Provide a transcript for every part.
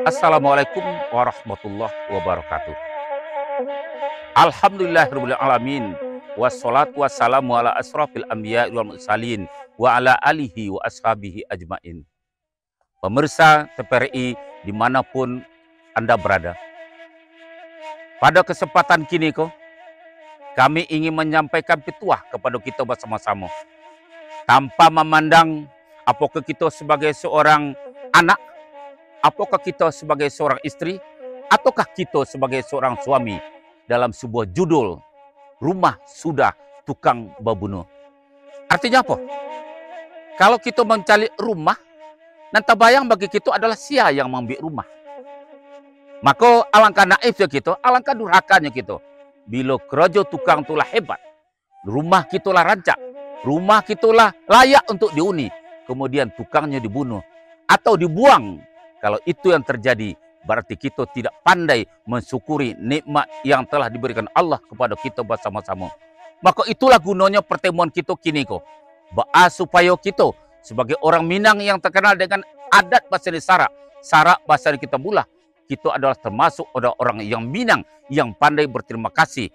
Assalamualaikum warahmatullahi wabarakatuh. Alhamdulillahirabbil alamin. Wassalatu wassalamu ala asrofil anbiya'i wal mursalin wa ala alihi wa ashabihi ajmain. Pemirsa TVRI dimanapun Anda berada, pada kesempatan kini kami ingin menyampaikan petuah kepada kita bersama-sama, tanpa memandang apakah kita sebagai seorang anak, apakah kita sebagai seorang istri, ataukah kita sebagai seorang suami, dalam sebuah judul Rumah Sudah Tukang Babunuh. Artinya apa? Kalau kita mencari rumah, nanti bayang bagi kita adalah sia yang mengambil rumah. Maka alangkah naifnya kita, alangkah durhakanya kita. Bila kerojo tukang itulah hebat, rumah kitulah rancak, rumah kitulah layak untuk dihuni, kemudian tukangnya dibunuh atau dibuang. Kalau itu yang terjadi, berarti kita tidak pandai mensyukuri nikmat yang telah diberikan Allah kepada kita bersama-sama. Maka itulah gunanya pertemuan kita kini supaya kita sebagai orang Minang yang terkenal dengan adat bahasa Sarak, Sarak bahasa kita Bulah, kita adalah termasuk orang yang Minang yang pandai berterima kasih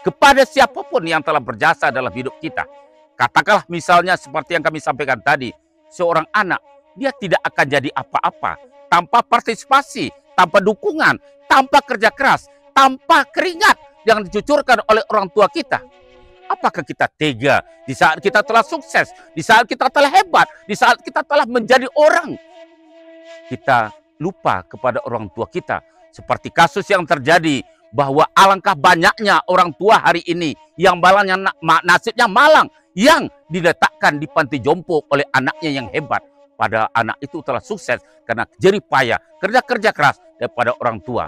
kepada siapapun yang telah berjasa dalam hidup kita. Katakanlah misalnya seperti yang kami sampaikan tadi, seorang anak, dia tidak akan jadi apa-apa tanpa partisipasi, tanpa dukungan, tanpa kerja keras, tanpa keringat yang dicucurkan oleh orang tua kita. Apakah kita tega di saat kita telah sukses, di saat kita telah hebat, di saat kita telah menjadi orang, kita lupa kepada orang tua kita? Seperti kasus yang terjadi, bahwa alangkah banyaknya orang tua hari ini yang balanya nasibnya malang, yang diletakkan di panti jompo oleh anaknya yang hebat. Pada anak itu telah sukses karena jerih payah, kerja keras daripada orang tua.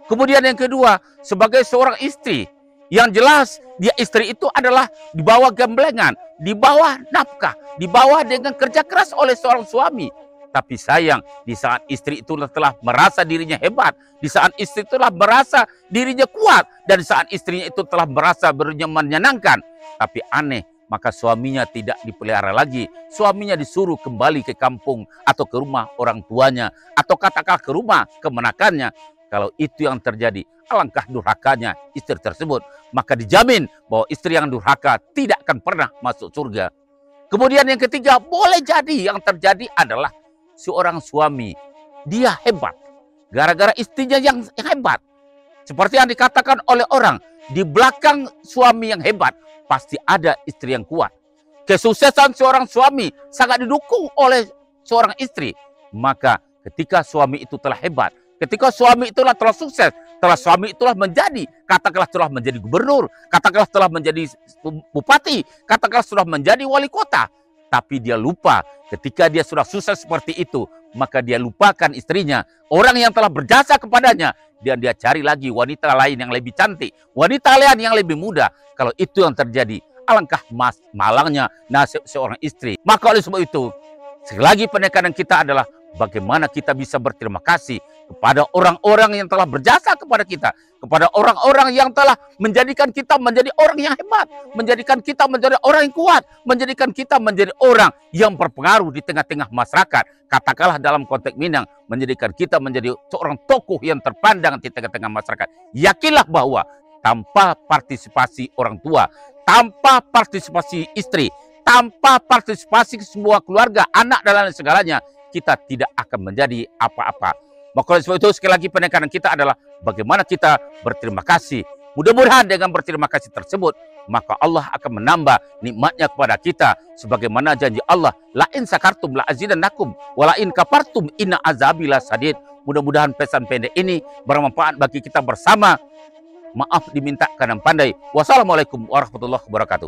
Kemudian yang kedua, sebagai seorang istri, yang jelas dia istri itu adalah di bawah gemblengan, di bawah nafkah, di bawah dengan kerja keras oleh seorang suami. Tapi sayang, di saat istri itu telah merasa dirinya hebat, di saat istri itu telah merasa dirinya kuat, dan di saat istrinya itu telah merasa menyenangkan, tapi aneh, maka suaminya tidak dipelihara lagi. Suaminya disuruh kembali ke kampung atau ke rumah orang tuanya, atau katakanlah ke rumah kemenakannya. Kalau itu yang terjadi, alangkah durhakanya istri tersebut. Maka dijamin bahwa istri yang durhaka tidak akan pernah masuk surga. Kemudian yang ketiga, boleh jadi yang terjadi adalah seorang suami, dia hebat gara-gara istrinya yang hebat. Seperti yang dikatakan oleh orang, di belakang suami yang hebat pasti ada istri yang kuat. Kesuksesan seorang suami sangat didukung oleh seorang istri. Maka ketika suami itu telah hebat, ketika suami itulah telah sukses, telah suami itulah menjadi, katakanlah telah menjadi gubernur, katakanlah telah menjadi bupati, katakanlah sudah menjadi wali kota. Tapi dia lupa ketika dia sudah sukses seperti itu, maka dia lupakan istrinya, orang yang telah berjasa kepadanya, dan dia cari lagi wanita lain yang lebih cantik, wanita lain yang lebih muda. Kalau itu yang terjadi, alangkah malangnya nasib seorang istri. Maka oleh sebab itu, sekali lagi penekanan kita adalah bagaimana kita bisa berterima kasih kepada orang-orang yang telah berjasa kepada kita, kepada orang-orang yang telah menjadikan kita menjadi orang yang hebat, menjadikan kita menjadi orang yang kuat, menjadikan kita menjadi orang yang berpengaruh di tengah-tengah masyarakat. Katakanlah dalam konteks Minang, menjadikan kita menjadi seorang tokoh yang terpandang di tengah-tengah masyarakat. Yakinlah bahwa tanpa partisipasi orang tua, tanpa partisipasi istri, tanpa partisipasi semua keluarga, anak dan lain segalanya, kita tidak akan menjadi apa-apa. Maka oleh sebab itu sekali lagi penekanan kita adalah bagaimana kita berterima kasih. Mudah-mudahan dengan berterima kasih tersebut, maka Allah akan menambah nikmatnya kepada kita. Sebagaimana janji Allah, la in sakartum la azidannakum wa la in kafartum inna azabi lasadid. Mudah-mudahan pesan pendek ini bermanfaat bagi kita bersama. Maaf diminta kadang pandai. Wassalamualaikum warahmatullahi wabarakatuh.